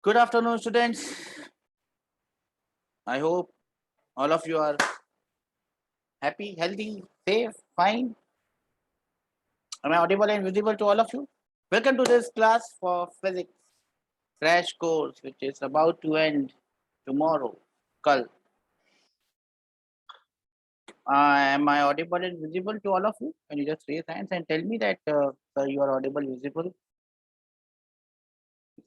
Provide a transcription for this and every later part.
Good afternoon, students. I hope all of you are happy, healthy, safe, fine. Am I audible and visible to all of you? Welcome to this class for physics crash course, which is about to end tomorrow. Kal. Am I audible and visible to all of you? Can you just raise hands and tell me that sir, you are audible, visible?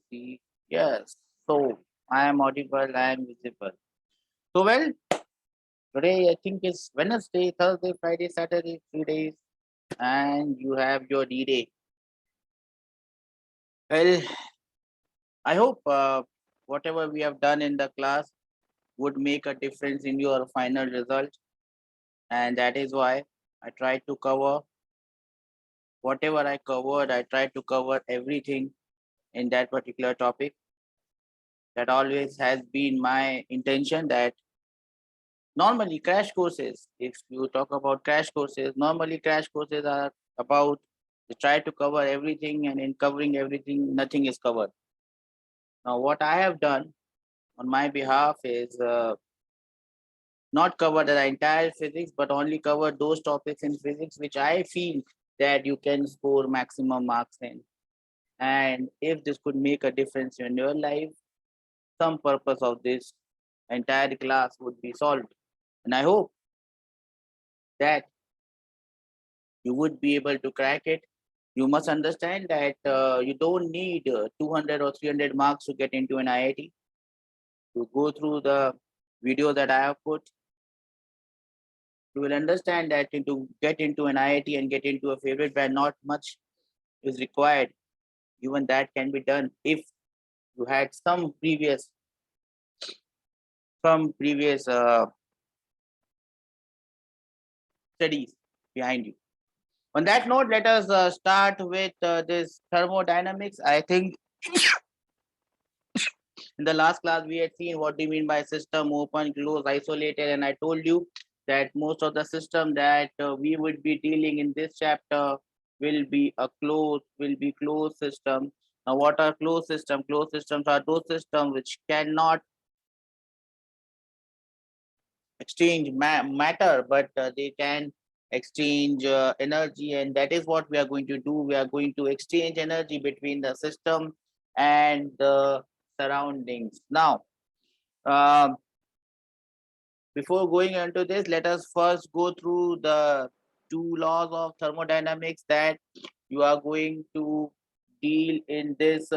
See, yes. So I am audible, I am visible. So well, today I think is Wednesday, Thursday, Friday, Saturday, 3 days, and you have your D-Day. Well, I hope whatever we have done in the class would make a difference in your final result, and that is why I tried to cover whatever I covered. I tried to cover everything in that particular topic. That always has been my intention. That normally crash courses, if you talk about crash courses, normally crash courses are about to try to cover everything, and in covering everything, nothing is covered. Now, what I have done on my behalf is not cover the entire physics, but only cover those topics in physics which I feel that you can score maximum marks in. And if this could make a difference in your life, some purpose of this entire class would be solved. And I hope that you would be able to crack it. You must understand that you don't need 200 or 300 marks to get into an IIT. To go through the video that I have put, you will understand that to get into an IIT and get into a favorite band, not much is required. Even that can be done if you had some previous studies behind you. On that note, let us start with this thermodynamics. I think in the last class we had seen what do you mean by system, open, closed, isolated, and I told you that most of the system that we would be dealing in this chapter will be closed system. Now, what are closed system? Closed systems are those systems which cannot exchange matter, but they can exchange energy, and that is what we are going to do. We are going to exchange energy between the system and the surroundings. Now, um, before going into this, let us first go through the two laws of thermodynamics that you are going to deal in this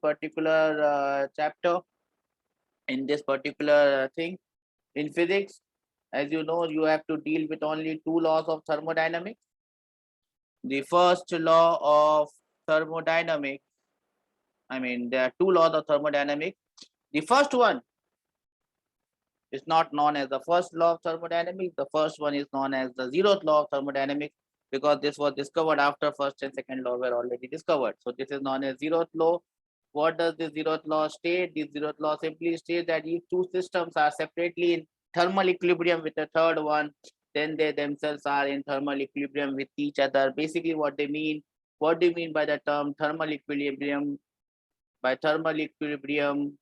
particular chapter, in this particular thing in physics. As you know, you have to deal with only two laws of thermodynamics. The first law of thermodynamics, there are two laws of thermodynamics. The first one is not known as the first law of thermodynamics. The first one is known as the zeroth law of thermodynamics, because this was discovered after first and second law were already discovered. So this is known as zeroth law. What does the zeroth law state? The zeroth law simply states that if two systems are separately in thermal equilibrium with the third one, then they themselves are in thermal equilibrium with each other. Basically, what do you mean by the term thermal equilibrium? By thermal equilibrium,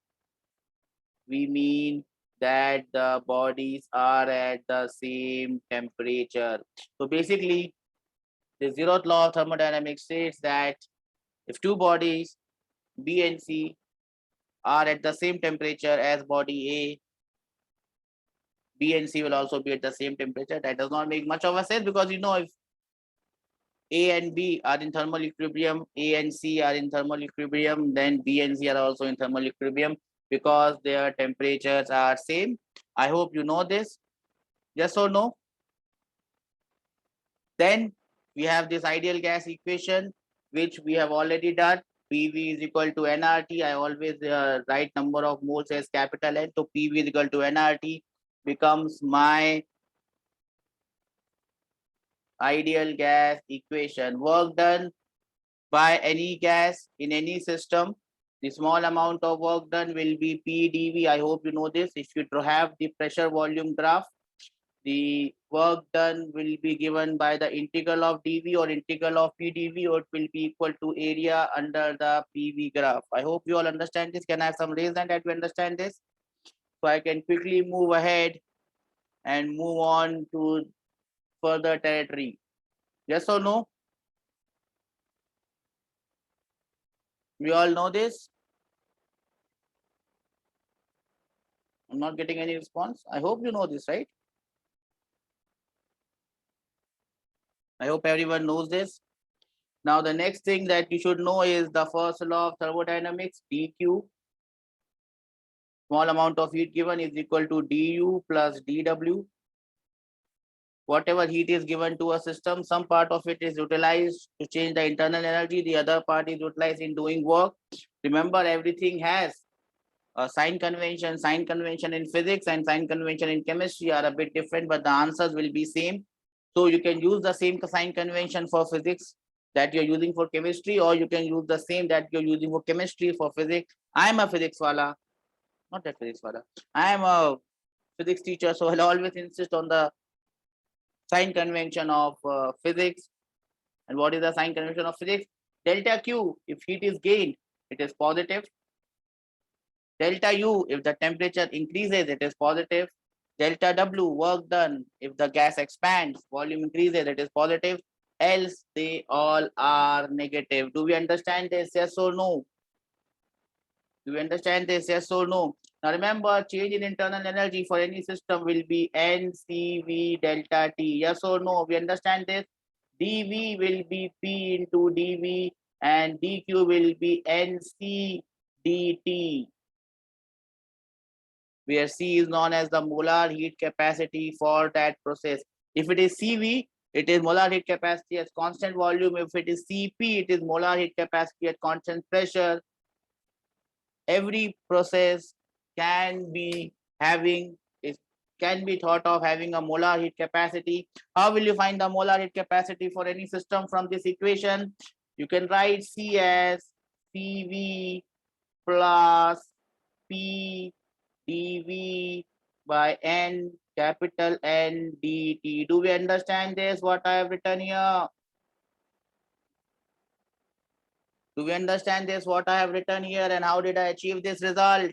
we mean that the bodies are at the same temperature. So basically, the zeroth law of thermodynamics states that if two bodies B and C are at the same temperature as body A, B and C will also be at the same temperature. That does not make much of a sense, because if A and B are in thermal equilibrium, A and C are in thermal equilibrium, then B and C are also in thermal equilibrium because their temperatures are same. I hope you know this. Yes or no? Then we have this ideal gas equation, which we have already done. PV is equal to nRT. I always write number of moles as capital N. So PV is equal to nRT becomes my ideal gas equation. Work done by any gas in any system, the small amount of work done will be PdV. I hope you know this. If you have the pressure volume graph, the work done will be given by the integral of dV or integral of PdV, or it will be equal to area under the PV graph. I hope you all understand this. Can I have some raise hand that we understand this? So I can quickly move ahead and move on to further territory. Yes or no? We all know this? I'm not getting any response. I hope you know this, right? I hope everyone knows this. Now, the next thing that you should know is the first law of thermodynamics, dQ. Small amount of heat given is equal to du plus dw. Whatever heat is given to a system, some part of it is utilized to change the internal energy, the other part is utilized in doing work. Remember, everything has a sign convention. Sign convention in physics and sign convention in chemistry are a bit different, but the answers will be same. So you can use the same sign convention for physics that you're using for chemistry, or you can use the same that you're using for chemistry for physics. I'm a physics wala, not that physics wala. I am a physics teacher, so I'll always insist on the sign convention of physics. And what is the sign convention of physics? Delta Q, if heat is gained, it is positive. Delta U, if the temperature increases, it is positive. Delta W, work done, if the gas expands, volume increases, it is positive. Else they all are negative. Do we understand this? Yes or no? Do we understand this? Yes or no? Now remember, change in internal energy for any system will be NCV delta T. Yes or no? We understand this? dV will be P into dV and dQ will be NC dt, where C is known as the molar heat capacity for that process. If it is CV, it is molar heat capacity at constant volume. If it is CP, it is molar heat capacity at constant pressure. Every process can be having, it can be thought of having a molar heat capacity. How will you find the molar heat capacity for any system from this equation? You can write C as CV plus P dV by N, capital N dt. Do we understand this, what I have written here? Do we understand this, what I have written here, and how did I achieve this result?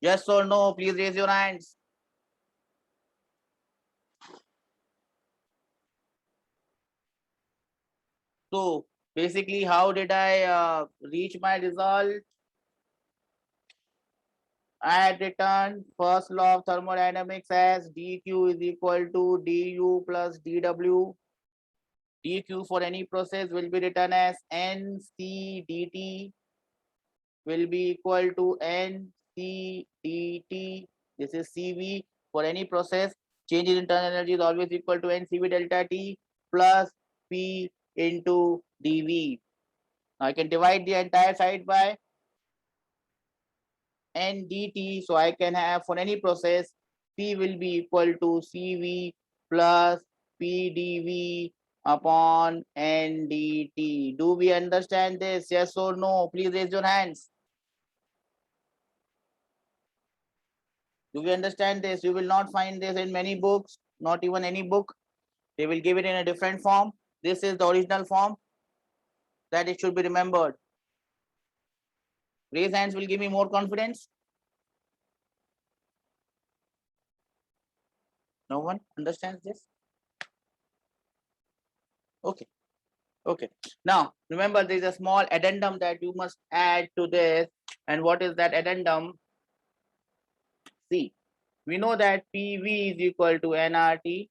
Yes or no? Please raise your hands. So basically, how did I reach my result? I had written first law of thermodynamics as dq is equal to du plus dw. dq for any process will be written as nc dt will be equal to nc dt. This is cv for any process. Change in internal energy is always equal to ncv delta t plus p into dv. Now I can divide the entire side by n dt. So I can have for any process, P will be equal to CV plus PdV upon n dt. Do we understand this? Yes or no? Please raise your hands. Do we understand this? You will not find this in many books, not even any book. They will give it in a different form. This is the original form that it should be remembered. Raise hands will give me more confidence. No one understands this? Okay. Okay. Now, remember, there is a small addendum that you must add to this. And what is that addendum? See, we know that PV is equal to nRT.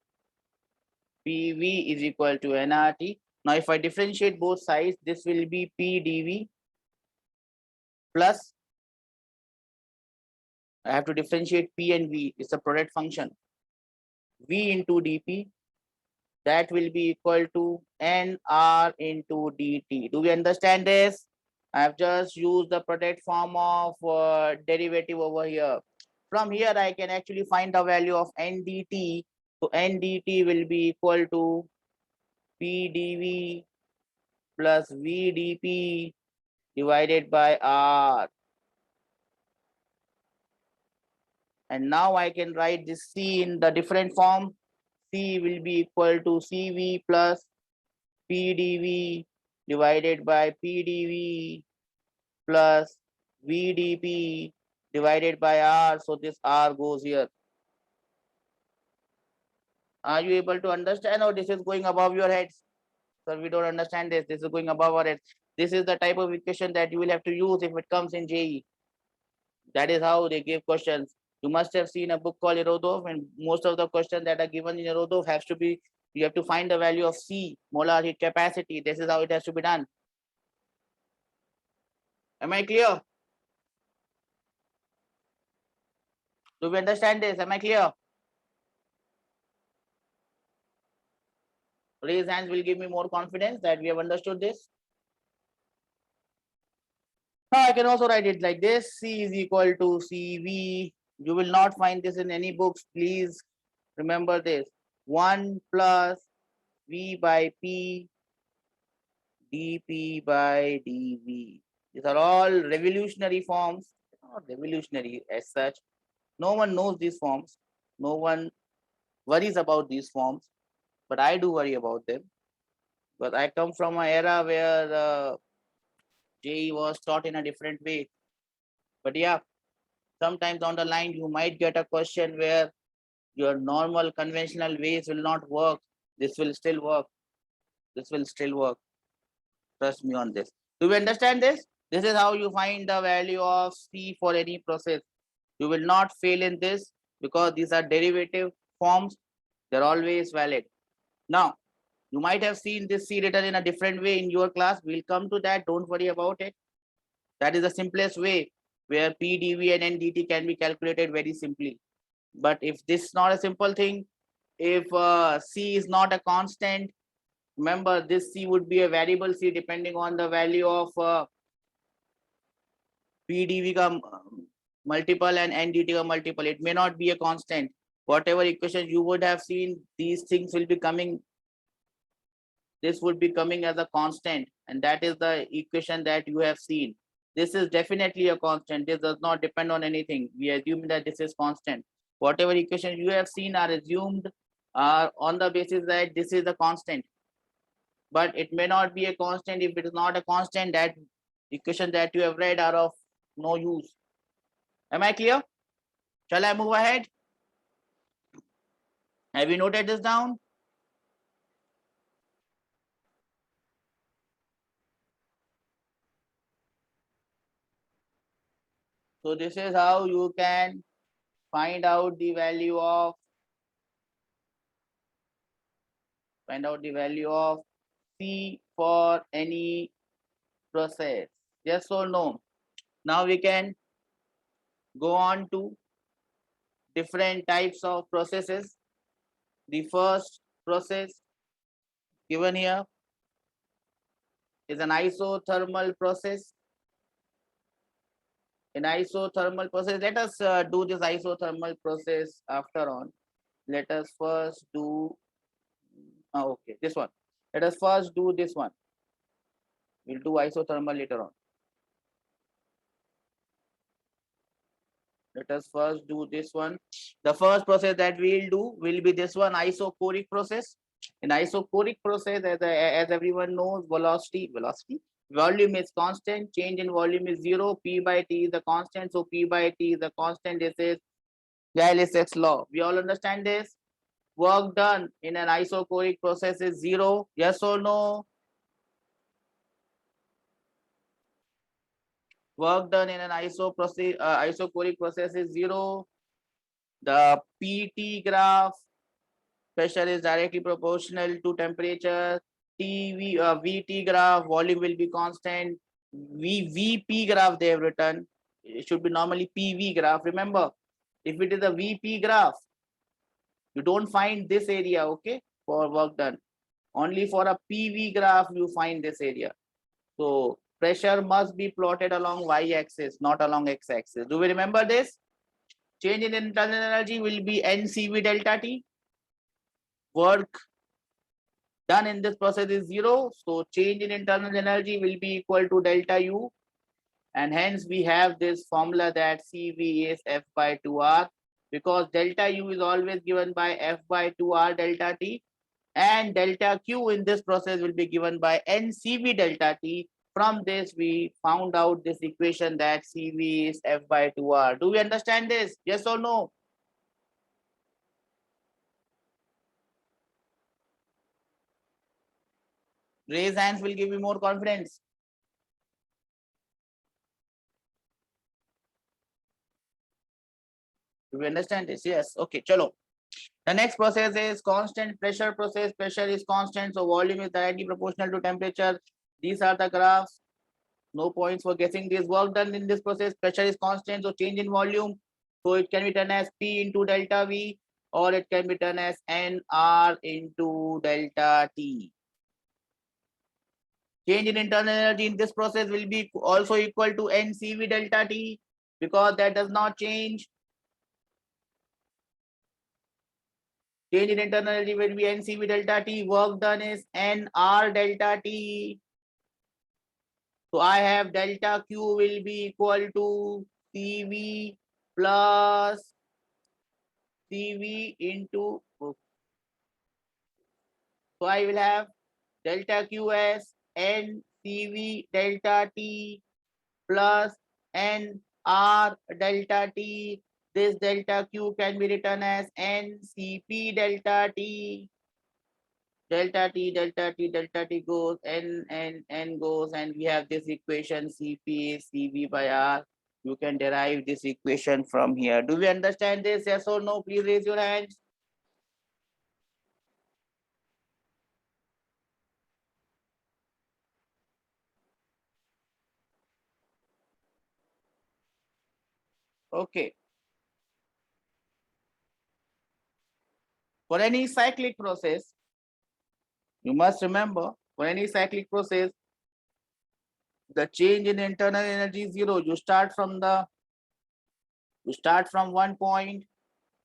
PV is equal to nRT. Now, if I differentiate both sides, this will be PdV plus, I have to differentiate P and V. It's a product function. V into dP, that will be equal to nR into dt. Do we understand this? I have just used the product form of derivative over here. From here, I can actually find the value of ndt. So ndt will be equal to pdv plus vdp divided by r. And now I can write this C in the different form. C will be equal to CV plus PDV divided by PDV plus VDP divided by R. So this R goes here. Are you able to understand, or this is going above your heads? So we don't understand this. This is going above our heads. This is the type of equation that you will have to use if it comes in JE. That is how they give questions. You must have seen a book called Erodov, and most of the questions that are given in Erodov has to be, you have to find the value of C, molar heat capacity. This is how it has to be done. Am I clear? Do we understand this? Am I clear? Raise hands will give me more confidence that we have understood this. Now I can also write it like this. C is equal to CV. You will not find this in any books. Please remember this. 1 plus V by P dP by dV. These are all revolutionary forms. Not revolutionary as such. No one knows these forms. No one worries about these forms. But I do worry about them. But I come from an era where JE was taught in a different way. But yeah, sometimes down the line, you might get a question where your normal conventional ways will not work. This will still work. This will still work. Trust me on this. Do we understand this? This is how you find the value of C for any process. You will not fail in this because these are derivative forms. They're always valid. Now, you might have seen this C written in a different way in your class. We'll come to that. Don't worry about it. That is the simplest way where P, dV and NDT can be calculated very simply. But if this is not a simple thing, if C is not a constant, remember this C would be a variable C depending on the value of P dV ka multiple and NDT ka multiple. It may not be a constant. Whatever equation you would have seen, these things will be coming. This would be coming as a constant, and that is the equation that you have seen. This is definitely a constant. This does not depend on anything. We assume that this is constant. Whatever equation you have seen are assumed on the basis that this is a constant. But it may not be a constant. If it is not a constant, that equation that you have read are of no use. Am I clear? Shall I move ahead? Have you noted this down? So this is how you can find out the value of C for any process. Yes or no? Now we can go on to different types of processes. The first process given here is an isothermal process. In isothermal process, let us do this isothermal process after on. Let us first do, okay, this one. Let us first do this one. We'll do isothermal later on. Let us first do this one. The first process that we'll do will be this one, isochoric process. In isochoric process, as everyone knows, velocity, volume is constant, change in volume is 0, P by T is the constant, so P by T is the constant. This is Gay-Lussac's law. We all understand this? Work done in an isochoric process is 0, yes or no? Work done in an isochoric process is 0. The PT graph, pressure is directly proportional to temperature. VT graph, volume will be constant. VP graph they have written. It should be normally PV graph. Remember, if it is a VP graph, you don't find this area, okay, for work done. Only for a PV graph, you find this area. So pressure must be plotted along y-axis, not along x-axis. Do we remember this? Change in internal energy will be NCV delta T. Work done in this process is 0. So change in internal energy will be equal to delta U. And hence we have this formula that CV is F by 2R, because delta U is always given by F by 2R delta T, and delta Q in this process will be given by NCV delta T. From this, we found out this equation that CV is F by 2R. Do we understand this? Yes or no? Raise hands will give you more confidence. Do we understand this? Yes. Okay, chalo. The next process is constant pressure process. Pressure is constant, so volume is directly proportional to temperature. These are the graphs. No points for guessing this. Work done in this process. Pressure is constant, so change in volume. So it can be done as P into delta V, or it can be done as NR into delta T. Change in internal energy in this process will be also equal to NCV delta T, because that does not change. Change in internal energy will be NCV delta T. Work done is NR delta T. So I have delta Q will be equal to CV plus CV into. So I will have delta Q as NCV delta T plus NR delta T. This delta Q can be written as NCP delta T. Delta T, delta T, delta T goes, N goes, and we have this equation CP is CV by R. You can derive this equation from here. Do we understand this? Yes or no? Please raise your hands. Okay. For any cyclic process, you must remember, for any cyclic process, the change in internal energy is zero. You start from one point.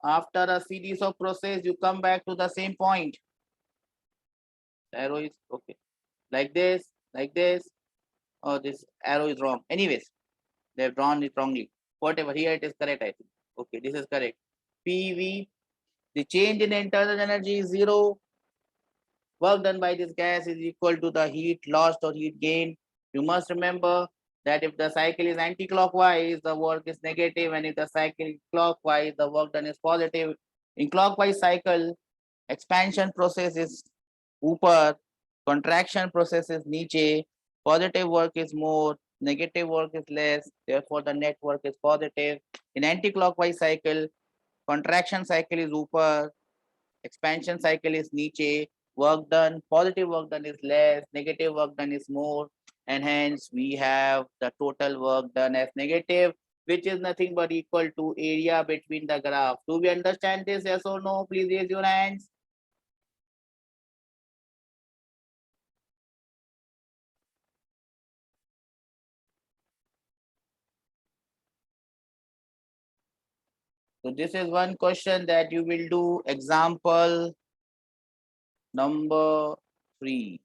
After a series of process, you come back to the same point. Arrow is okay. Like this, like this. Oh, this arrow is wrong. Anyways, they've drawn it wrongly. Whatever, here it is correct, I think. Okay, this is correct. PV, the change in internal energy is zero. Work done by this gas is equal to the heat lost or heat gained. You must remember that if the cycle is anti-clockwise, the work is negative, and if the cycle is clockwise, the work done is positive. In clockwise cycle, expansion process is upper, contraction process is niche, positive work is more, negative work is less, therefore the net work is positive. In anti-clockwise cycle, contraction cycle is upper, expansion cycle is niche, work done, positive work done is less, negative work done is more, and hence we have the total work done as negative, which is nothing but equal to area between the graph. Do we understand this? Yes or no? Please raise your hands. So this is one question that you will do. Example number 3.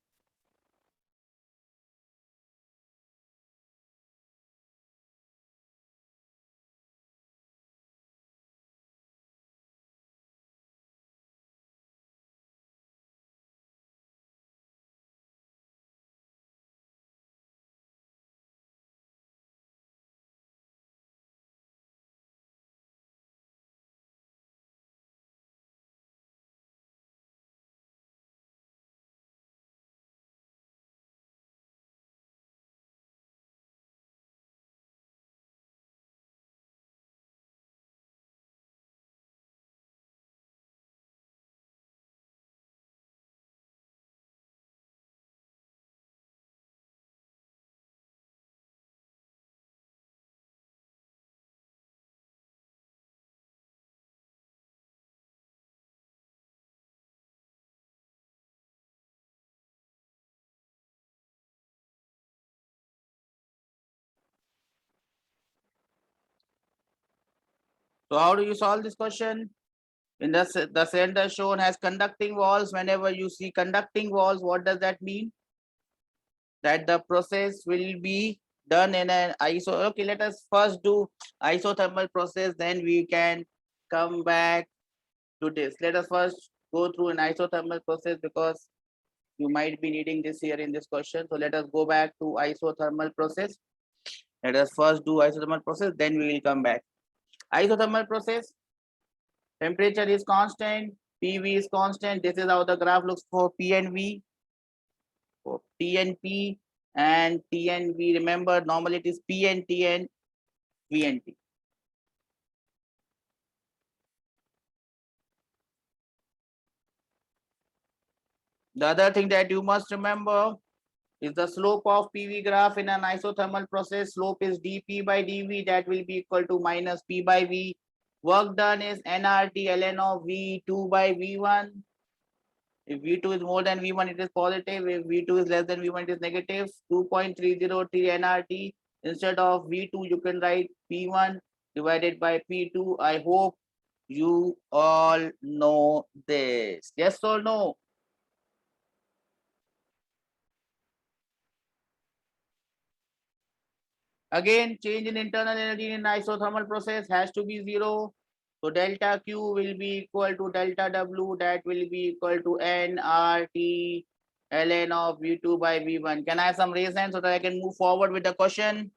So how do you solve this question? In the center shown has conducting walls. Whenever you see conducting walls, what does that mean? That the process will be done in an iso. Okay, let us first do isothermal process, then we can come back to this. Let us first go through an isothermal process because you might be needing this here in this question. So let us go back to isothermal process. Let us first do isothermal process, then we will come back. Isothermal process, temperature is constant, PV is constant. This is how the graph looks for P and V. For T and P and T and V, remember normally it is P and T and V and T. The other thing that you must remember is the slope of PV graph in an isothermal process. Slope is dP by dV, that will be equal to minus P by V. Work done is nRT ln of V2 by V1. If V2 is more than V1, it is positive. If V2 is less than V1, it is negative. 2.303 nRT. Instead of V2, you can write P1 divided by P2. I hope you all know this. Yes or no? Again, change in internal energy in isothermal process has to be 0. So delta Q will be equal to delta W, that will be equal to nRT ln of V2 by V1. Can I have some raise hand so that I can move forward with the question?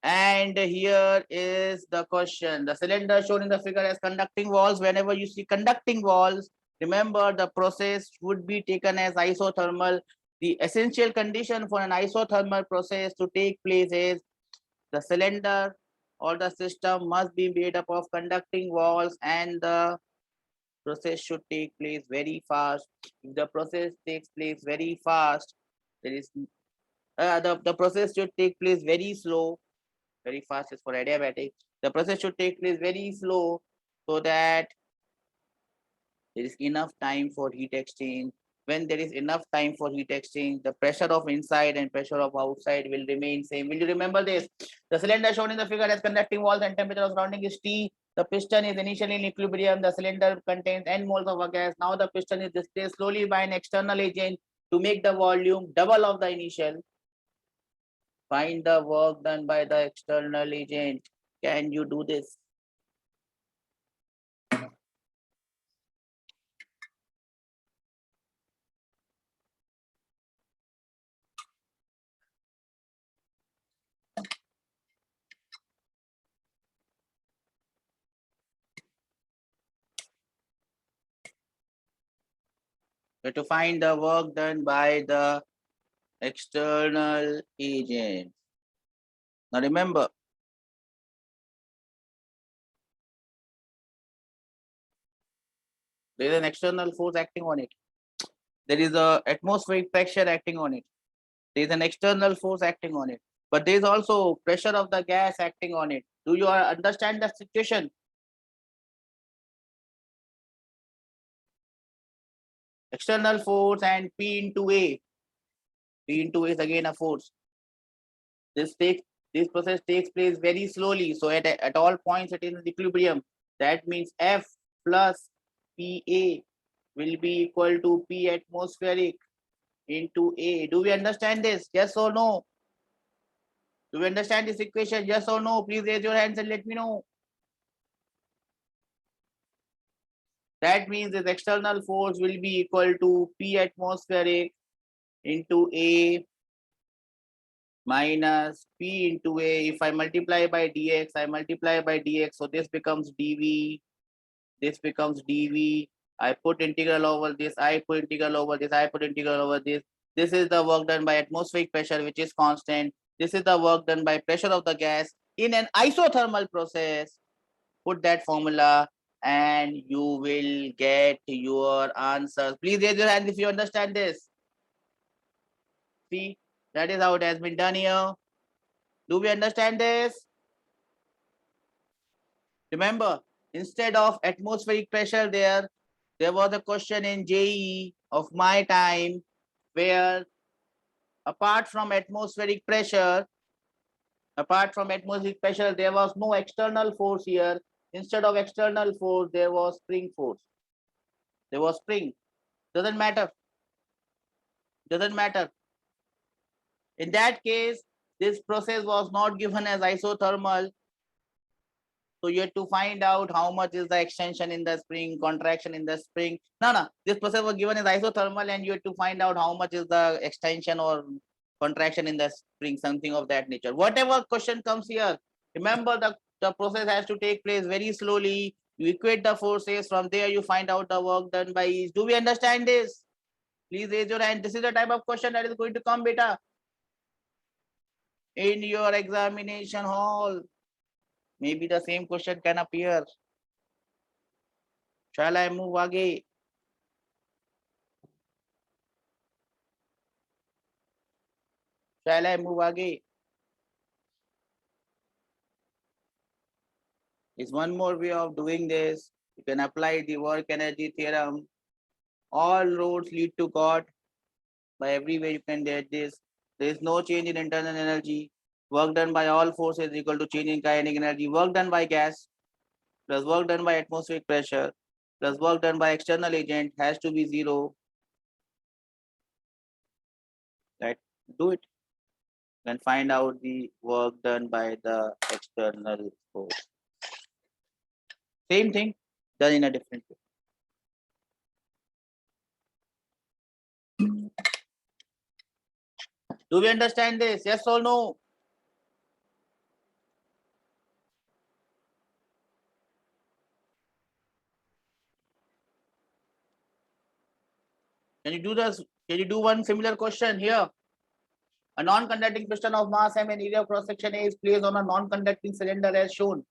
And here is the question. The cylinder shown in the figure as conducting walls. Whenever you see conducting walls, remember the process would be taken as isothermal. The essential condition for an isothermal process to take place is the cylinder or the system must be made up of conducting walls, and the process should take place very fast. If the process takes place very fast, there is the process should take place very slow. Very fast is for adiabatic. The process should take place very slow so that there is enough time for heat exchange. When there is enough time for heat exchange, the pressure of inside and pressure of outside will remain same. Will you remember this? The cylinder shown in the figure has conducting walls and temperature of surrounding is T. The piston is initially in equilibrium. The cylinder contains n moles of a gas. Now the piston is displaced slowly by an external agent to make the volume double of the initial. Find the work done by the external agent. Can you do this? We have to find the work done by the external agent. Now remember, there is an external force acting on it. There is a atmospheric pressure acting on it. There is an external force acting on it. But there is also pressure of the gas acting on it. Do you understand the situation? External force and P into A. P into A is again a force. This process takes place very slowly. So at all points it is in equilibrium. That means F plus PA will be equal to P atmospheric into A. Do we understand this? Yes or no? Do we understand this equation? Yes or no? Please raise your hands and let me know. That means this external force will be equal to P atmospheric into A minus P into A. If I multiply by dx, I multiply by dx. So this becomes dV. This becomes dV. I put integral over this. I put integral over this. I put integral over this. This is the work done by atmospheric pressure, which is constant. This is the work done by pressure of the gas in an isothermal process. Put that formula and you will get your answers. Please raise your hand if you understand this. See, that is how it has been done here. Do we understand this? Remember, instead of atmospheric pressure there was a question in JEE of my time where apart from atmospheric pressure, there was no external force here. Instead of external force, there was spring force. There was spring. Doesn't matter. Doesn't matter. In that case, this process was not given as isothermal. So you have to find out how much is the extension in the spring, contraction in the spring. No, this process was given as isothermal, and you have to find out how much is the extension or contraction in the spring, something of that nature. Whatever question comes here, remember the process has to take place very slowly. You equate the forces, from there you find out the work done by each. Do we understand this? Please raise your hand. This is the type of question that is going to come, beta, in your examination hall. Maybe the same question can appear. Shall I move again? Shall I move again? Is one more way of doing this. You can apply the work energy theorem. All roads lead to God. By every way you can get this. There is no change in internal energy. Work done by all forces equal to change in kinetic energy. Work done by gas plus work done by atmospheric pressure plus work done by external agent has to be zero. Right? Do it. Then find out the work done by the external force. Same thing, done in a different way. Do we understand this? Yes or no? Can you do this? Can you do one similar question here? A non-conducting piston of mass m and area of cross section A is placed on a non-conducting cylinder as shown.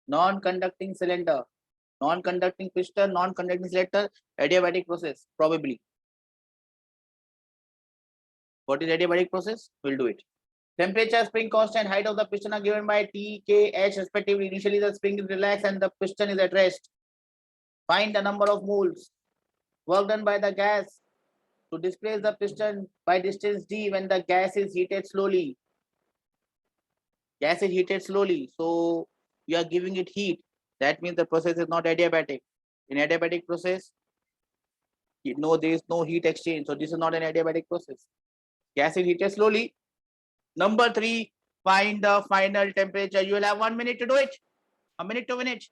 Non-conducting cylinder, non-conducting piston, non-conducting cylinder, adiabatic process, probably. What is adiabatic process? We'll do it. Temperature, spring constant, height of the piston are given by T, K, H respectively. Initially, the spring is relaxed and the piston is at rest. Find the number of moles. Work done by the gas to displace the piston by distance d when the gas is heated slowly. Gas is heated slowly, so you are giving it heat. That means the process is not adiabatic. In adiabatic process, there is no heat exchange, so this is not an adiabatic process. Gas is heated slowly. Number 3, find the final temperature. You will have 1 minute to do it. A minute to finish.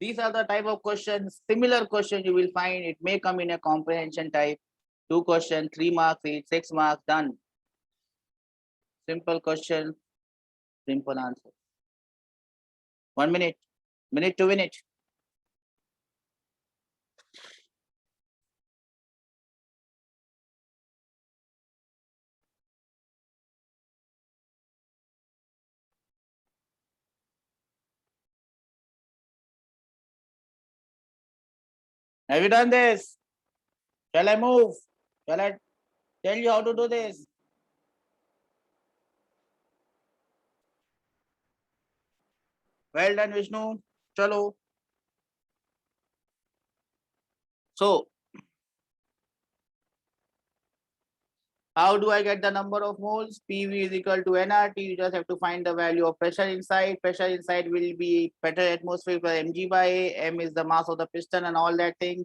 These are the type of questions, similar questions you will find. It may come in a comprehension type. 2 questions, 3 marks each, 6 marks, done. Simple question, simple answer. 1 minute, minute to minute. Have you done this? Shall I move? Shall I tell you how to do this? Well done, Vishnu. Chalo. So, how do I get the number of moles? PV is equal to nRT. You just have to find the value of pressure inside. Pressure inside will be better atmosphere by mg by A. M is the mass of the piston and all that thing.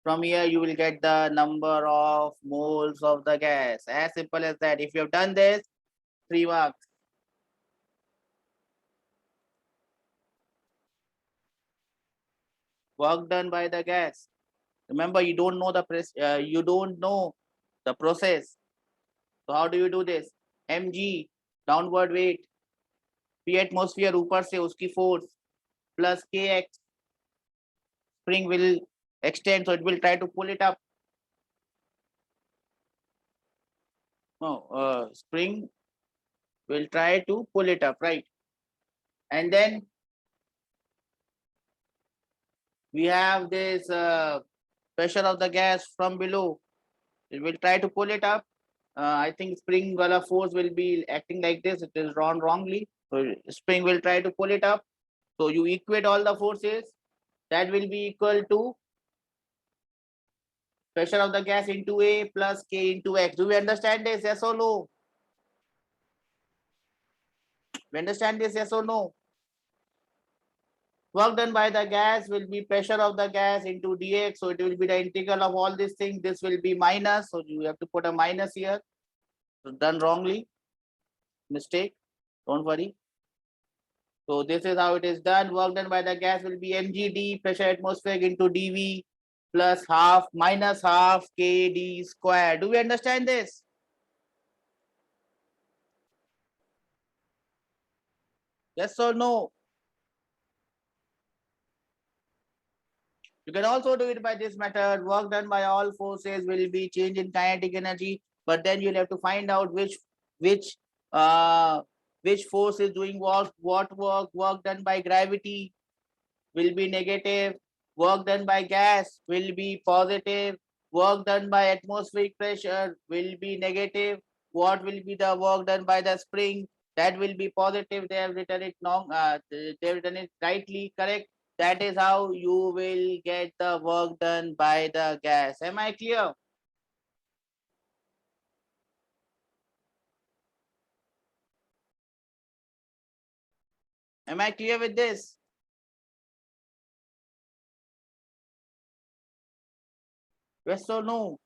From here, you will get the number of moles of the gas. As simple as that. If you have done this, 3 marks. Work done by the gas. Remember, you don't know the you don't know the process. So how do you do this? mg, downward weight, p atmosphere ऊपर से उसकी force plus kx, spring will extend, so it will try to pull it up. No, spring will try to pull it up, right? And then we have this pressure of the gas from below. It will try to pull it up. I think spring wala force will be acting like this. It is drawn wrongly. So spring will try to pull it up. So you equate all the forces. That will be equal to pressure of the gas into A plus K into X. Do we understand this? Yes or no? We understand this? Yes or no? Work done by the gas will be pressure of the gas into dx. So it will be the integral of all these things. This will be minus. So you have to put a minus here. So done wrongly. Mistake. Don't worry. So this is how it is done. Work done by the gas will be mgd pressure atmospheric into dv plus half minus half kd square. Do we understand this? Yes or no? You can also do it by this method. Work done by all forces will be change in kinetic energy, but then you'll have to find out which uh which force is doing what work. Work done by gravity will be negative. Work done by gas will be positive. Work done by atmospheric pressure will be negative. What will be the work done by the spring? That will be positive. They have written it wrong. They have written it rightly correct. That is how you will get the work done by the gas. Am I clear? Am I clear with this? Yes or no?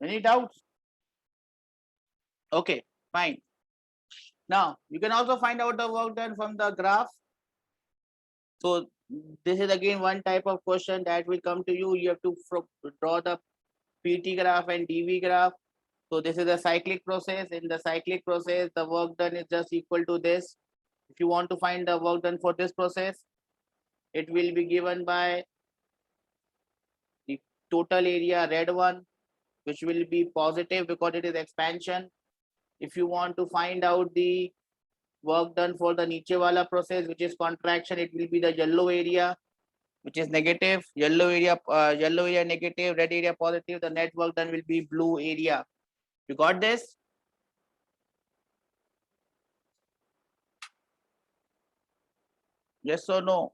Any doubts? Okay, fine. Now you can also find out the work done from the graph. So this is again one type of question that will come to you. You have to draw the PT graph and dV graph. So this is a cyclic process. In the cyclic process, the work done is just equal to this. If you want to find the work done for this process, it will be given by the total area red one, which will be positive because it is expansion. If you want to find out the work done for the Niche wala process, which is contraction, it will be the yellow area, which is negative. Yellow area negative, red area positive. The net work done will be blue area. You got this? Yes or no?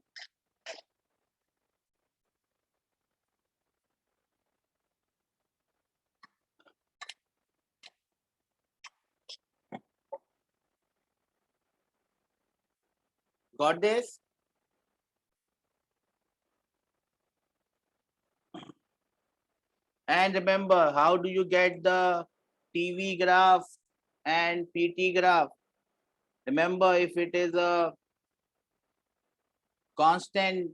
Got this? And remember, how do you get the TV graph and PT graph? Remember, if it is a constant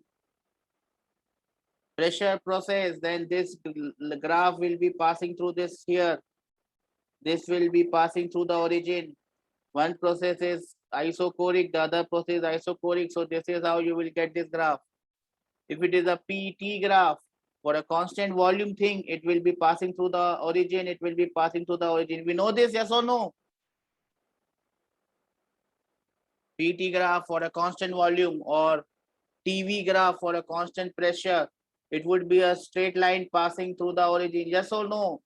pressure process, then this graph will be passing through this here. This will be passing through the origin. One process is isochoric, the other process is isochoric. So this is how you will get this graph. If it is a PT graph for a constant volume thing, it will be passing through the origin. It will be passing through the origin. We know this, yes or no? PT graph for a constant volume or TV graph for a constant pressure. It would be a straight line passing through the origin. Yes or no?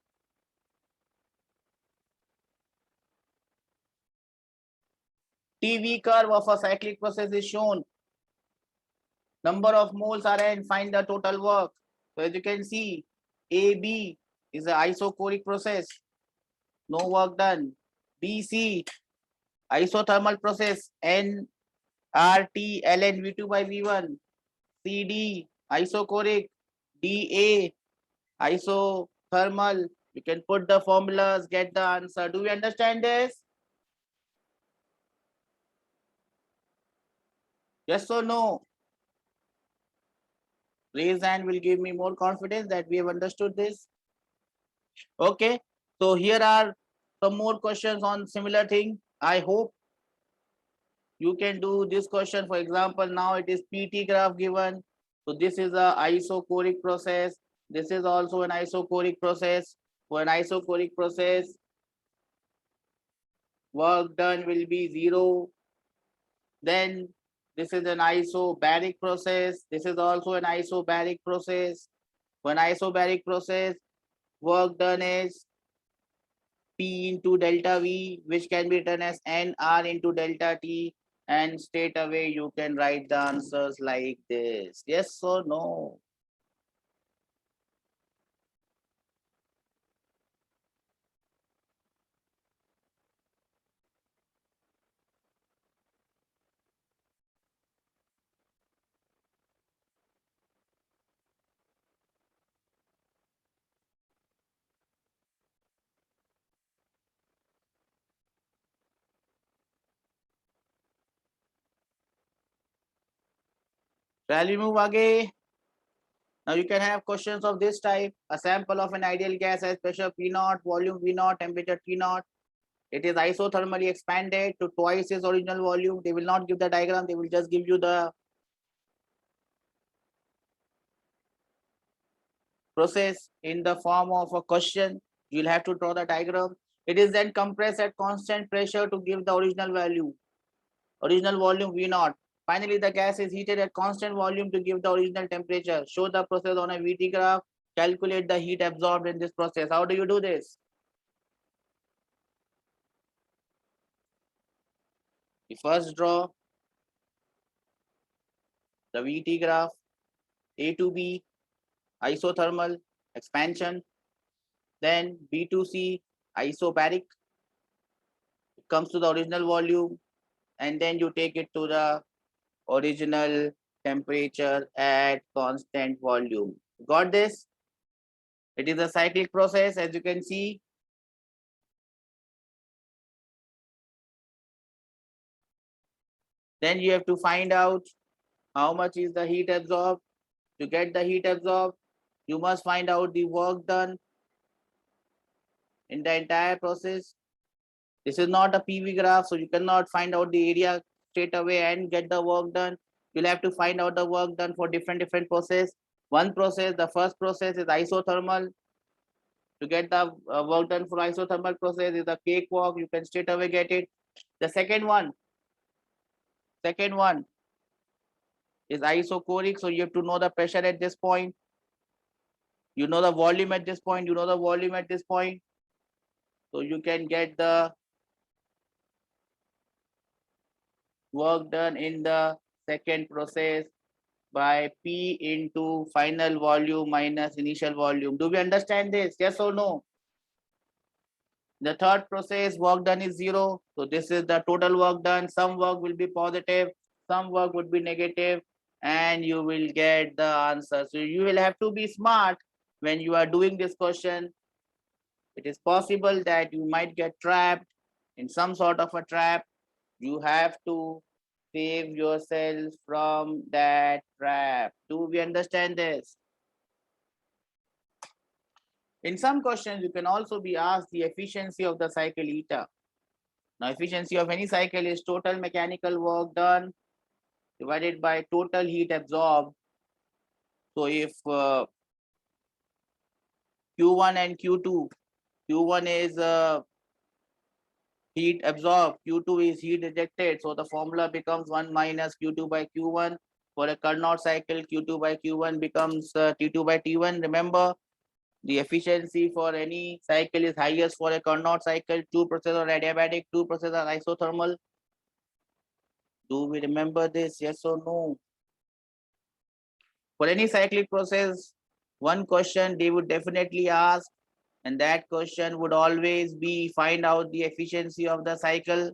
TV curve of a cyclic process is shown. Number of moles are n, find the total work. So as you can see, AB is an isochoric process, no work done. BC, isothermal process, N RT ln V2 by V1. CD, isochoric. DA, isothermal. You can put the formulas, get the answer. Do we understand this? Yes or no? Raise hand will give me more confidence that we have understood this. Okay, so here are some more questions on similar thing. I hope you can do this question. For example, now it is PT graph given. So this is a isochoric process. This is also an isochoric process. For an isochoric process, work done will be 0. Then this is an isobaric process. This is also an isobaric process. For an isobaric process, work done is P into delta V, which can be written as NR into delta T. And straight away you can write the answers like this. Yes or no? Shall we move again? Now you can have questions of this type. A sample of an ideal gas has pressure P0, volume V0, temperature T0. It is isothermally expanded to twice its original volume. They will not give the diagram. They will just give you the process in the form of a question. You will have to draw the diagram. It is then compressed at constant pressure to give the original value. Original volume V0. Finally, the gas is heated at constant volume to give the original temperature. Show the process on a VT graph. Calculate the heat absorbed in this process. How do you do this? You first draw the VT graph, A to B, isothermal, expansion, then B to C, isobaric, it comes to the original volume, and then you take it to the original temperature at constant volume. Got this? It is a cyclic process, as you can see. Then you have to find out how much is the heat absorbed. To get the heat absorbed, you must find out the work done in the entire process. This is not a PV graph, so you cannot find out the area straight away and get the work done. You'll have to find out the work done for different process. One process, the first process is isothermal. To get the work done for isothermal process is a cakewalk. You can straight away get it. The second one is isochoric. So you have to know the pressure at this point. You know the volume at this point. You know the volume at this point. So you can get the work done in the second process by P into final volume minus initial volume. Do we understand this? Yes or no? The third process, work done is 0. So this is the total work done. Some work will be positive, some work would be negative, and you will get the answer. So you will have to be smart when you are doing this question. It is possible that you might get trapped in some sort of a trap. You have to save yourself from that trap. Do we understand this? In some questions, you can also be asked the efficiency of the cycle eta. Now, efficiency of any cycle is total mechanical work done divided by total heat absorbed. So if Q1 and Q2, Q1 is heat absorbed, Q2 is heat ejected. So the formula becomes 1 minus Q2 by Q1. For a Carnot cycle, Q2 by Q1 becomes T2 by T1. Remember, the efficiency for any cycle is highest for a Carnot cycle. 2 processes are adiabatic, 2 processes are isothermal. Do we remember this? Yes or no? For any cyclic process, one question they would definitely ask, and that question would always be find out the efficiency of the cycle.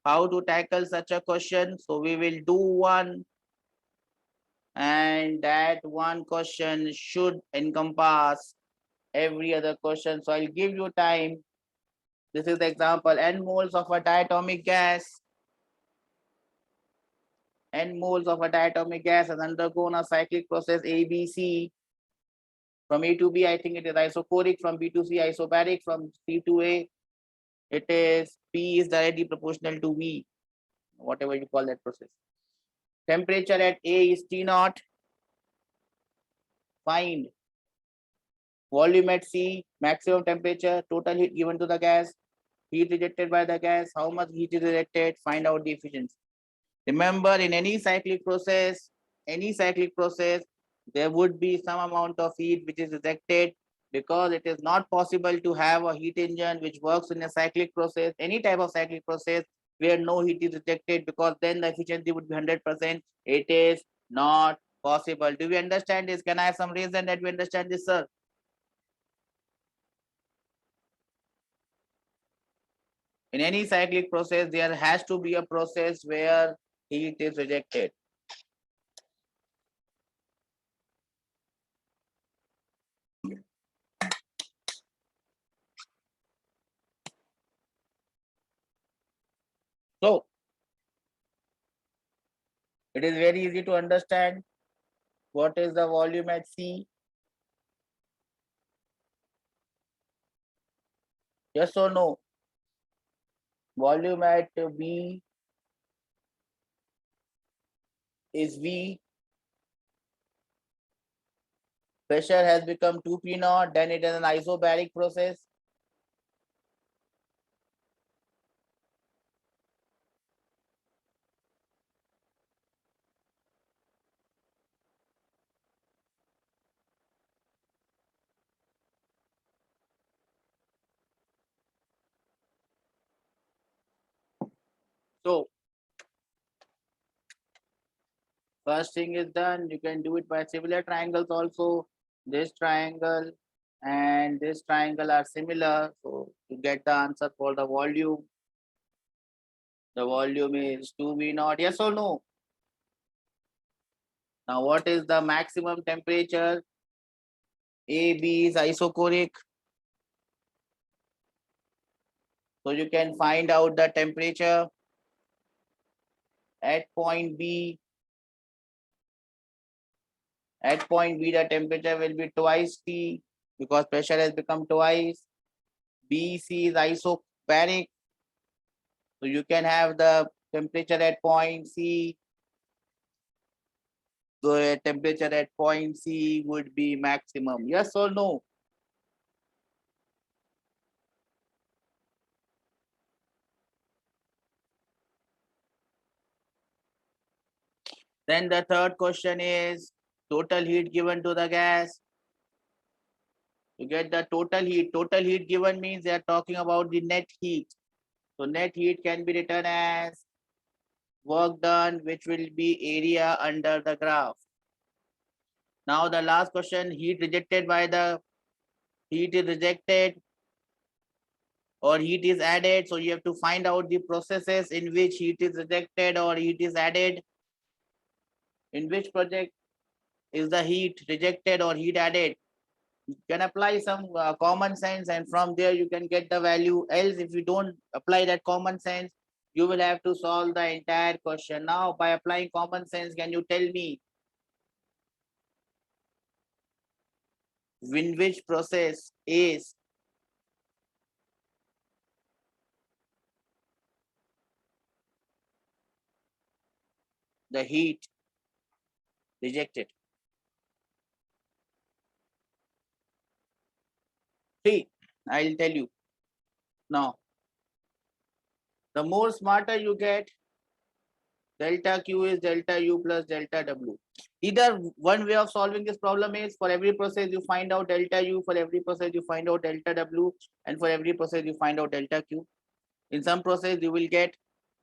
How to tackle such a question? So we will do one, and that one question should encompass every other question. So I'll give you time. This is the example. N moles of a diatomic gas. N moles of a diatomic gas has undergone a cyclic process ABC. From A to B, I think it is isochoric. From B to C, isobaric. From C to A, it is P is directly proportional to V, whatever you call that process. Temperature at A is T0. Find volume at C, maximum temperature, total heat given to the gas, heat rejected by the gas, how much heat is rejected, find out the efficiency. Remember, in any cyclic process, there would be some amount of heat which is rejected, because it is not possible to have a heat engine which works in a cyclic process, any type of cyclic process where no heat is rejected, because then the efficiency would be 100%. It is not possible. Do we understand this? Can I have some reason that we understand this, sir? In any cyclic process, there has to be a process where heat is rejected. So it is very easy to understand. What is the volume at C? Yes or no? Volume at B is V. Pressure has become 2 P naught, then it is an isobaric process. So first thing is done. You can do it by similar triangles also. This triangle and this triangle are similar. So you get the answer for the volume. The volume is 2V naught. Yes or no? Now what is the maximum temperature? AB is isochoric. So you can find out the temperature at point B. At point B, the temperature will be twice T because pressure has become twice. BC is isobaric. So you can have the temperature at point C. The temperature at point C would be maximum. Yes or no? Then the third question is total heat given to the gas. You get the total heat. Total heat given means they are talking about the net heat. So net heat can be written as work done, which will be area under the graph. Now the last question, heat rejected by the heat is rejected or heat is added. So you have to find out the processes in which heat is rejected or heat is added. In which project is the heat rejected or heat added? You can apply some common sense and from there you can get the value. Else if you don't apply that common sense, you will have to solve the entire question. Now by applying common sense, can you tell me in which process is the heat rejected? See, I'll tell you. Now, the more smarter you get, delta Q is delta U plus delta W. Either one way of solving this problem is for every process you find out delta U, for every process you find out delta W, and for every process you find out delta Q. In some process you will get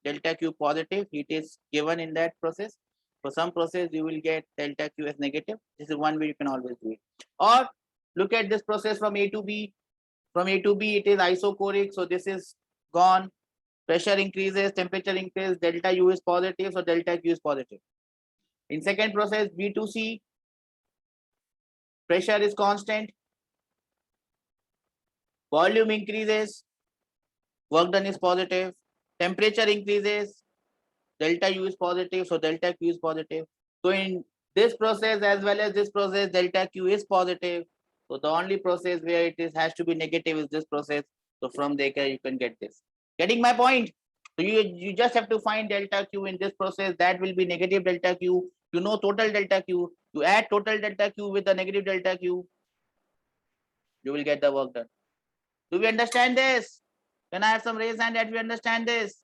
delta Q positive, heat is given in that process. For some process you will get delta Q as negative. This is one way you can always do it. Or look at this process from A to B. From A to B it is isochoric, so this is gone. Pressure increases, temperature increases, delta U is positive, so delta Q is positive. In second process, B to C, pressure is constant, volume increases, work done is positive, temperature increases, delta U is positive, so delta Q is positive. So in this process as well as this process, delta Q is positive. So the only process where it is has to be negative is this process. So from there you can get this. Getting my point? So you just have to find delta Q in this process. That will be negative delta Q. You know total delta Q. You add total delta Q with the negative delta Q. You will get the work done. Do we understand this? Can I have some raise hand that we understand this?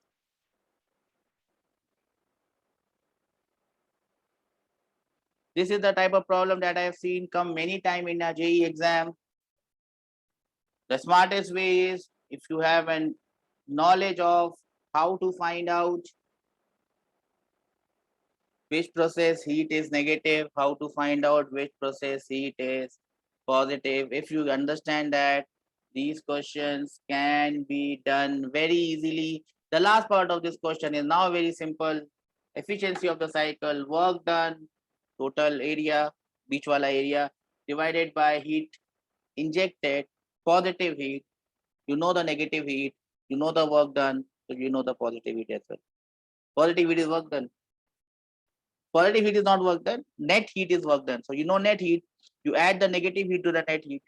This is the type of problem that I have seen come many times in a JEE exam. The smartest way is if you have a knowledge of how to find out which process heat is negative, how to find out which process heat is positive. If you understand that, these questions can be done very easily. The last part of this question is now very simple. Efficiency of the cycle, work done, total area, beach wala area, divided by heat injected, positive heat. You know the negative heat, you know the work done, so you know the positive heat as well. Positive heat is work done. Positive heat is not work done. Net heat is work done. So you know net heat. You add the negative heat to the net heat.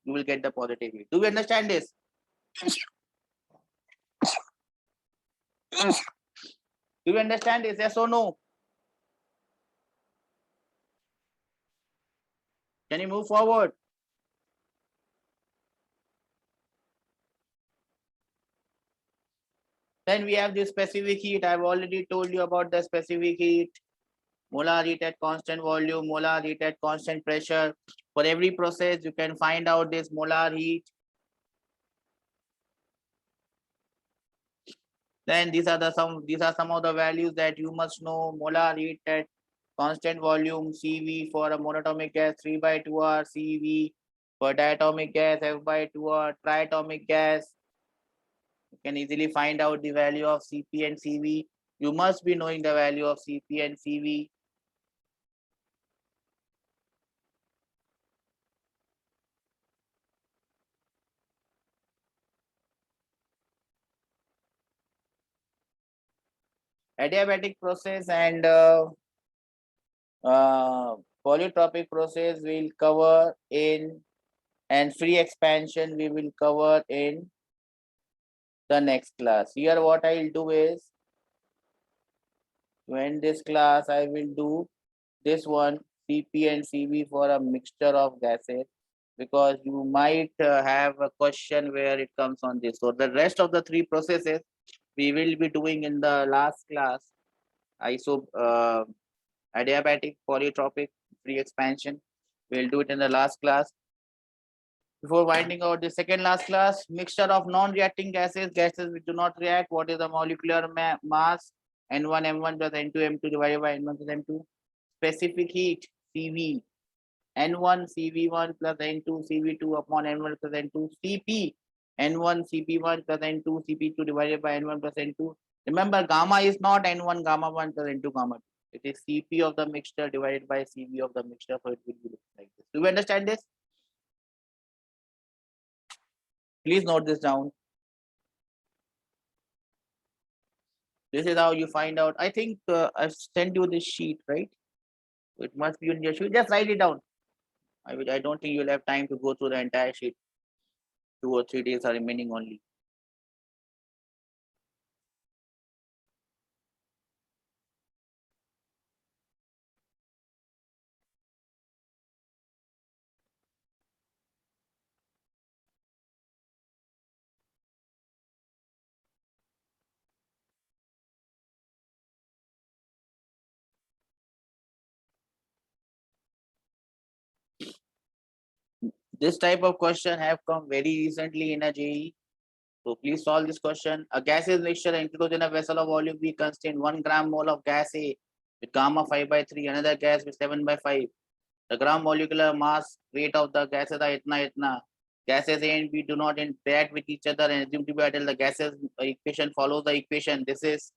You will get the positive heat. Do we understand this? Do you understand this? Yes or no? Can you move forward? Then we have the specific heat. I've already told you about the specific heat. Molar heat at constant volume, molar heat at constant pressure. For every process, you can find out this molar heat. Then these are some of the values that you must know. Molar heat at constant volume, CV for a monatomic gas 3/2R, CV for diatomic gas F/2R, triatomic gas. You can easily find out the value of CP and CV. You must be knowing the value of CP and CV. Adiabatic process and polytropic process we'll cover in, and free expansion we will cover in the next class. Here what I'll do is, to end this class, I will do this one, CP and CV for a mixture of gases, because you might have a question where it comes on this. So the rest of the three processes we will be doing in the last class. Adiabatic, polytropic, free expansion. We'll do it in the last class. Before winding out the second last class, mixture of non-reacting gases which do not react. What is the molecular mass? N1 M1 plus N2 M2 divided by N1 plus M2. Specific heat CV. N1 CV1 plus N2 CV2 upon N1 plus N2. CP N1 CP1 plus N2 CP2 divided by N1 plus N2. Remember, gamma is not N1 gamma 1 plus N2 gamma 2. It is CP of the mixture divided by CV of the mixture. So it will be like this. Do you understand this? Please note this down. This is how you find out. I think I've sent you this sheet, right? It must be on your sheet. Just write it down. I don't think you'll have time to go through the entire sheet. 2 or 3 days are remaining only. This type of question have come very recently in a JEE. So please solve this question. A gaseous mixture enclosed in a vessel of volume B contains 1 gram mole of gas A with gamma 5/3, another gas with 7/5. The gram molecular mass weight of the gases are itna. Gases A and B do not interact with each other and assume to be ideal. The gases equation follows the equation. This is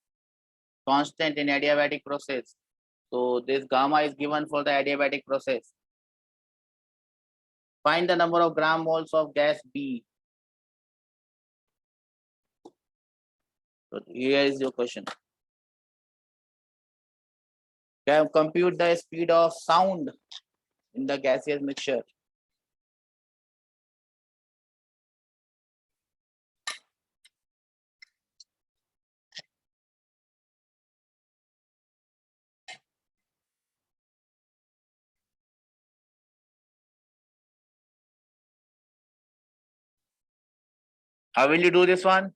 constant in adiabatic process. So this gamma is given for the adiabatic process. Find the number of gram moles of gas B. So here is your question. Can compute the speed of sound in the gaseous mixture. How will you do this one?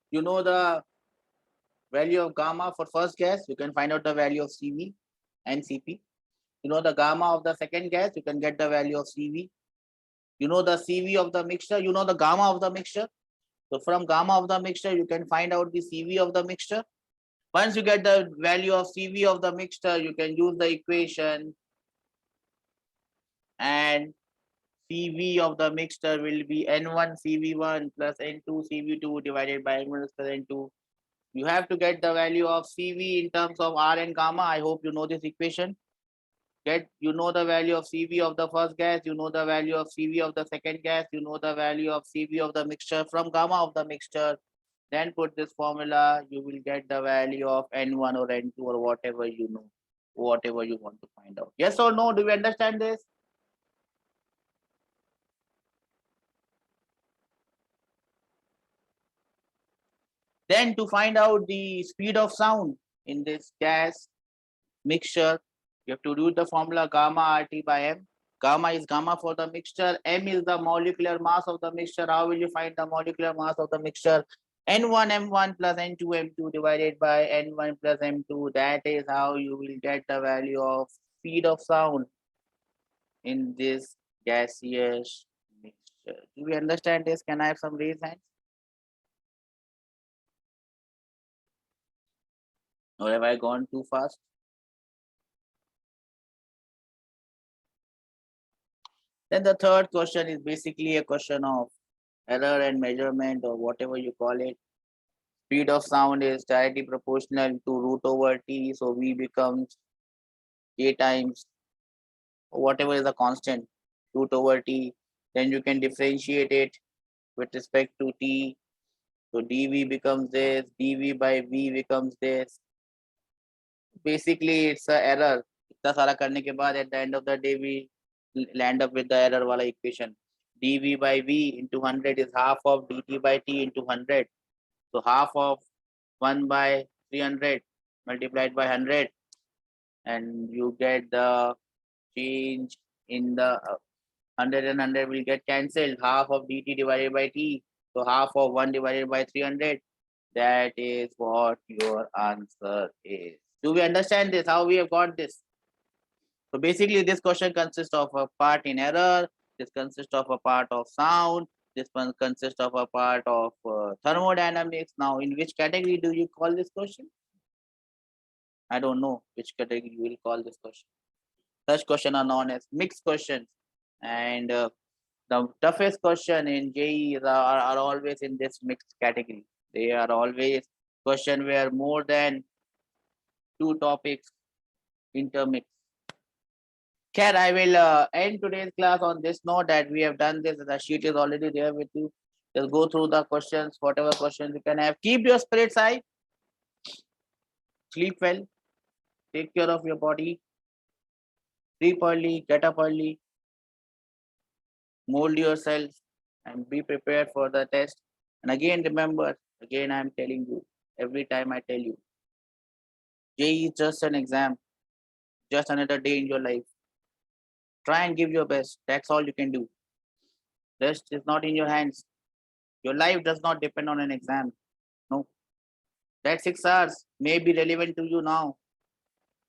You know the value of gamma for first gas, you can find out the value of CV and CP. You know the gamma of the second gas, you can get the value of CV. You know the CV of the mixture, you know the gamma of the mixture. So from gamma of the mixture, you can find out the CV of the mixture. Once you get the value of CV of the mixture, you can use the equation and CV of the mixture will be N1 CV1 plus N2 CV2 divided by N1 plus N2. You have to get the value of CV in terms of R and gamma. I hope you know this equation. You know the value of CV of the first gas, you know the value of CV of the second gas, you know the value of CV of the mixture from gamma of the mixture. Then put this formula, you will get the value of N1 or N2 or whatever you know, whatever you want to find out. Yes or no? Do you understand this? Then to find out the speed of sound in this gas mixture, you have to do the formula gamma RT by M. Gamma is gamma for the mixture. M is the molecular mass of the mixture. How will you find the molecular mass of the mixture? N1 M1 plus N2 M2 divided by N1 plus M2. That is how you will get the value of speed of sound in this gaseous mixture. Do we understand this? Can I have some raised hands? Or have I gone too fast? Then the third question is basically a question of error and measurement or whatever you call it. Speed of sound is directly proportional to root over t, so v becomes a times whatever is the constant root over t. Then you can differentiate it with respect to t. So dv becomes this, dv by v becomes this. Basically, it's an error. इतना सारा करने के बाद at the end of the day we land up with the error वाला equation. dv by v into 100 is half of dt by t into 100. So half of 1 by 300 multiplied by 100, and you get the change in the 100 and 100 will get cancelled. Half of dt divided by t. So half of 1 divided by 300. That is what your answer is. Do we understand this? How we have got this? So basically, this question consists of a part in error. This consists of a part of sound. This one consists of a part of thermodynamics. Now, in which category do you call this question? I don't know which category you will call this question. Such questions are known as mixed questions. And the toughest question in JEE are always in this mixed category. They are always question where more than two topics intermix. Khair, I will end today's class on this note that we have done this. The sheet is already there with you. Just go through the questions, whatever questions you can have. Keep your spirits high. Sleep well. Take care of your body. Sleep early, get up early. Mold yourself and be prepared for the test. And again, remember, again, I'm telling you, every time I tell you, JEE is just an exam, just another day in your life. Try and give your best. That's all you can do. Rest is not in your hands. Your life does not depend on an exam. No. That 6 hours may be relevant to you now,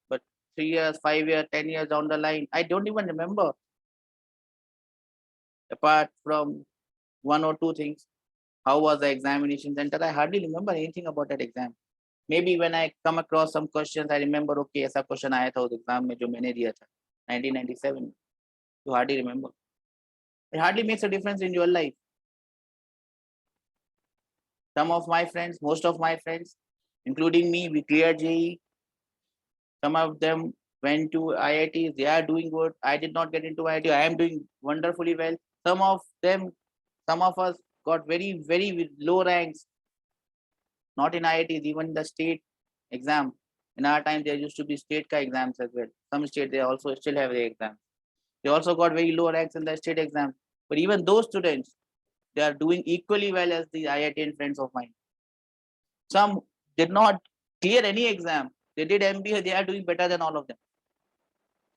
but 3 years, 5 years, 10 years down the line, I don't even remember. Apart from one or two things, how was the examination center? I hardly remember anything about that exam. Maybe when I come across some questions, I remember, okay, ऐसा question आया था उस exam में जो मैंने दिया था 1997. You hardly remember. It hardly makes a difference in your life. Some of my friends, most of my friends, including me, we cleared JEE. Some of them went to IITs. They are doing good. I did not get into IIT. I am doing wonderfully well. Some of them, some of us got very, very low ranks. Not in IITs, even the state exam. In our time, there used to be state ka exams as well. Some state, they also still have the exam. They also got very low ranks in the state exam. But even those students, they are doing equally well as the IIT friends of mine. Some did not clear any exam. They did MBA, they are doing better than all of them.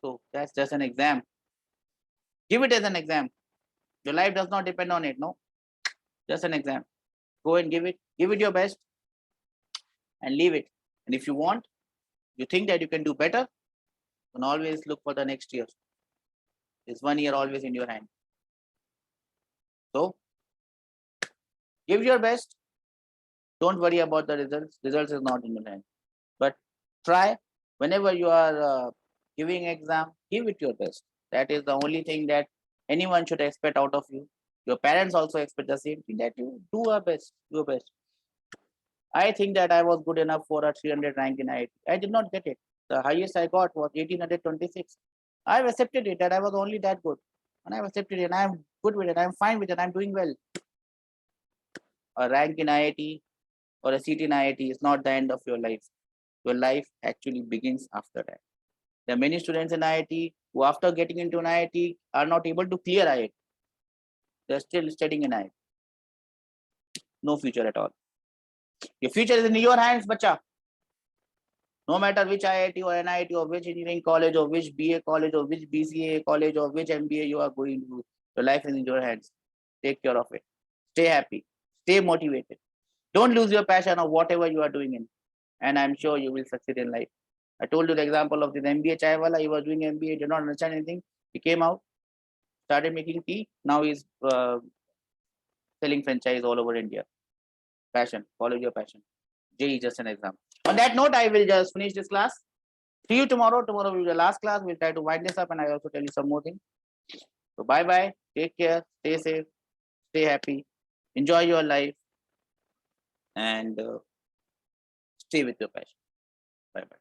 So that's just an exam. Give it as an exam. Your life does not depend on it, no? Just an exam. Go and give it your best and leave it. And if you want, you think that you can do better, then always look for the next year. It's 1 year always in your hand. So give your best. Don't worry about the results. Results is not in your hand. But try whenever you are giving exam, give it your best. That is the only thing that anyone should expect out of you. Your parents also expect the same thing, that you do your best, your best. I think that I was good enough for a 300 rank in IIT. I did not get it. The highest I got was 1826. I've accepted it that I was only that good. And I've accepted it and I'm good with it. I'm fine with it. I'm doing well. A rank in IIT or a seat in IIT is not the end of your life. Your life actually begins after that. There are many students in IIT who, after getting into an IIT, are not able to clear IIT. They're still studying in IIT. No future at all. Your future is in your hands, bacha. No matter which IIT or NIT or which engineering college or which BA college or which BCA college or which MBA you are going to, your life is in your hands. Take care of it. Stay happy. Stay motivated. Don't lose your passion of whatever you are doing in. And I'm sure you will succeed in life. I told you the example of this MBA Chaiwala. He was doing MBA, did not understand anything. He came out, started making tea. Now he's selling franchise all over India. Passion. Follow your passion. JEE is just an example. On that note, I will just finish this class. See you tomorrow. Tomorrow will be the last class. We'll try to wind this up and I also tell you some more things. So bye bye. Take care. Stay safe. Stay happy. Enjoy your life and stay with your passion. Bye bye.